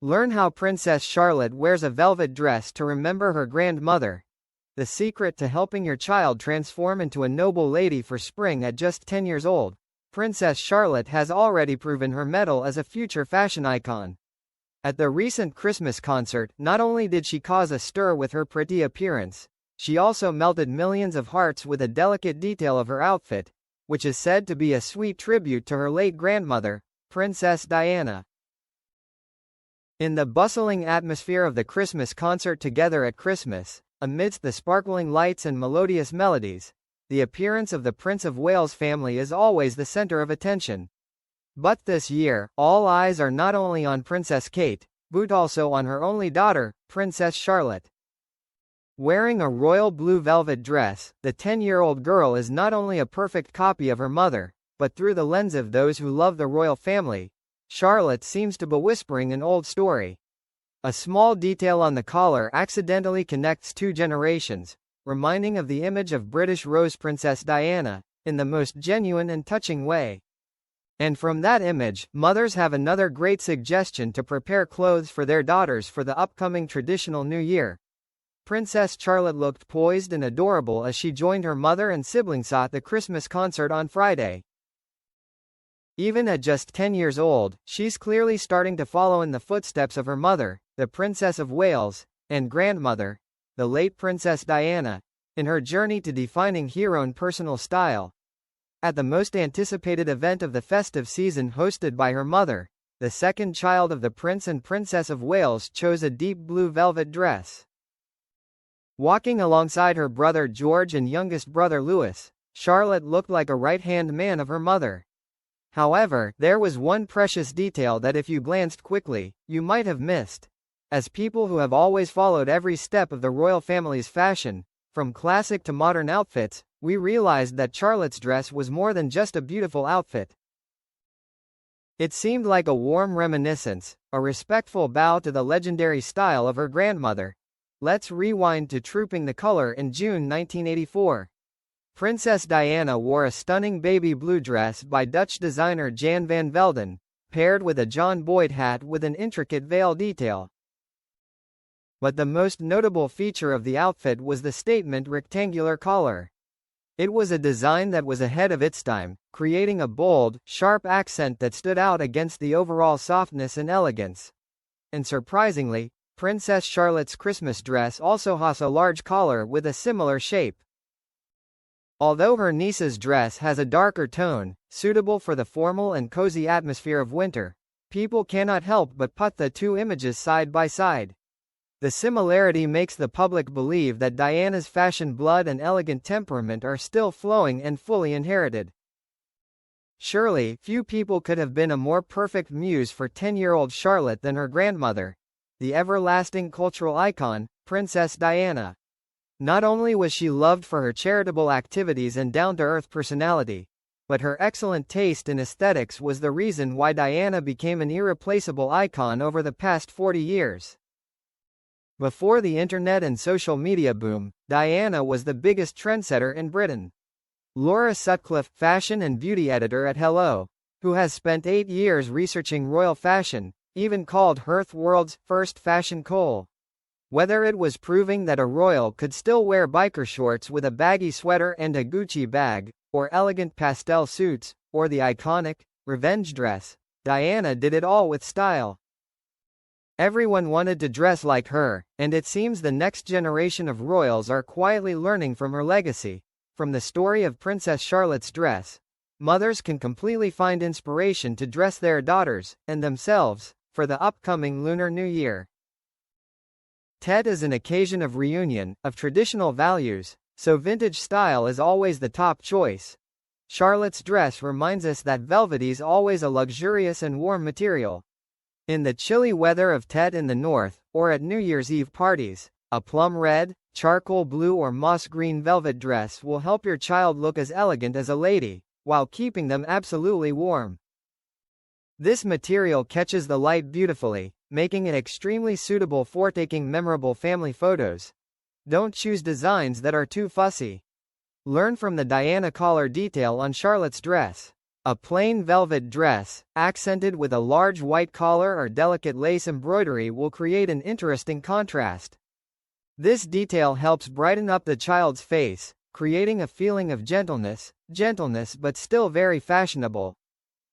Learn how Princess Charlotte wears a velvet dress to remember her grandmother. The secret to helping your child transform into a noble lady for spring at just 10 years old. Princess Charlotte has already proven her mettle as a future fashion icon. At the recent Christmas concert, not only did she cause a stir with her pretty appearance, she also melted millions of hearts with a delicate detail of her outfit, which is said to be a sweet tribute to her late grandmother, Princess Diana. In the bustling atmosphere of the Christmas concert Together at Christmas, amidst the sparkling lights and melodious melodies, the appearance of the Prince of Wales family is always the center of attention. But this year, all eyes are not only on Princess Kate, but also on her only daughter, Princess Charlotte. Wearing a royal blue velvet dress, the 10-year-old girl is not only a perfect copy of her mother, but through the lens of those who love the royal family, Charlotte seems to be whispering an old story. A small detail on the collar accidentally connects two generations, reminding of the image of British Rose Princess Diana, in the most genuine and touching way. And from that image, mothers have another great suggestion to prepare clothes for their daughters for the upcoming traditional New Year. Princess Charlotte looked poised and adorable as she joined her mother and siblings at the Christmas concert on Friday. Even at just 10 years old, she's clearly starting to follow in the footsteps of her mother, the Princess of Wales, and grandmother, the late Princess Diana, in her journey to defining her own personal style. At the most anticipated event of the festive season hosted by her mother, the second child of the Prince and Princess of Wales chose a deep blue velvet dress. Walking alongside her brother George and youngest brother Louis, Charlotte looked like a right-hand man of her mother. However, there was one precious detail that if you glanced quickly, you might have missed. As people who have always followed every step of the royal family's fashion, from classic to modern outfits, we realized that Charlotte's dress was more than just a beautiful outfit. It seemed like a warm reminiscence, a respectful bow to the legendary style of her grandmother. Let's rewind to Trooping the Color in June 1984. Princess Diana wore a stunning baby blue dress by Dutch designer Jan van Velden, paired with a John Boyd hat with an intricate veil detail. But the most notable feature of the outfit was the statement rectangular collar. It was a design that was ahead of its time, creating a bold, sharp accent that stood out against the overall softness and elegance. And surprisingly, Princess Charlotte's Christmas dress also has a large collar with a similar shape. Although her niece's dress has a darker tone, suitable for the formal and cozy atmosphere of winter, people cannot help but put the two images side by side. The similarity makes the public believe that Diana's fashion blood and elegant temperament are still flowing and fully inherited. Surely, few people could have been a more perfect muse for 10-year-old Charlotte than her grandmother, the everlasting cultural icon, Princess Diana. Not only was she loved for her charitable activities and down-to-earth personality, but her excellent taste in aesthetics was the reason why Diana became an irreplaceable icon over the past 40 years. Before the internet and social media boom, Diana was the biggest trendsetter in Britain. Laura Sutcliffe, fashion and beauty editor at Hello, who has spent 8 years researching royal fashion, even called her the world's first fashion cole. Whether it was proving that a royal could still wear biker shorts with a baggy sweater and a Gucci bag, or elegant pastel suits, or the iconic revenge dress, Diana did it all with style. Everyone wanted to dress like her, and it seems the next generation of royals are quietly learning from her legacy. From the story of Princess Charlotte's dress, mothers can completely find inspiration to dress their daughters, and themselves, for the upcoming Lunar New Year. Tet is an occasion of reunion, of traditional values, so vintage style is always the top choice. Charlotte's dress reminds us that velvety is always a luxurious and warm material. In the chilly weather of Tet in the north, or at New Year's Eve parties, a plum red, charcoal blue or moss green velvet dress will help your child look as elegant as a lady, while keeping them absolutely warm. This material catches the light beautifully, making it extremely suitable for taking memorable family photos. Don't choose designs that are too fussy. Learn from the Diana collar detail on Charlotte's dress. A plain velvet dress, accented with a large white collar or delicate lace embroidery, will create an interesting contrast. This detail helps brighten up the child's face, creating a feeling of gentleness but still very fashionable.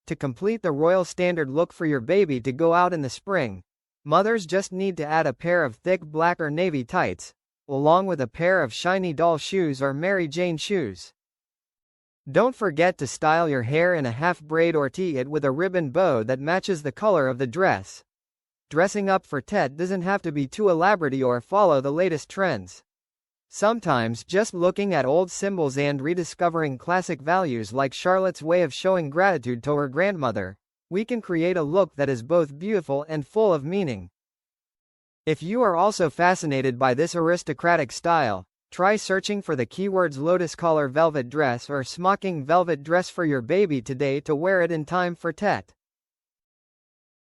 To complete the royal standard look for your baby to go out in the spring, mothers just need to add a pair of thick black or navy tights, along with a pair of shiny doll shoes or Mary Jane shoes. Don't forget to style your hair in a half braid or tee it with a ribbon bow that matches the color of the dress. Dressing up for Tet doesn't have to be too elaborate or follow the latest trends. Sometimes just looking at old symbols and rediscovering classic values like Charlotte's way of showing gratitude to her grandmother, we can create a look that is both beautiful and full of meaning. If you are also fascinated by this aristocratic style, try searching for the keywords lotus collar velvet dress or smocking velvet dress for your baby today to wear it in time for Tet.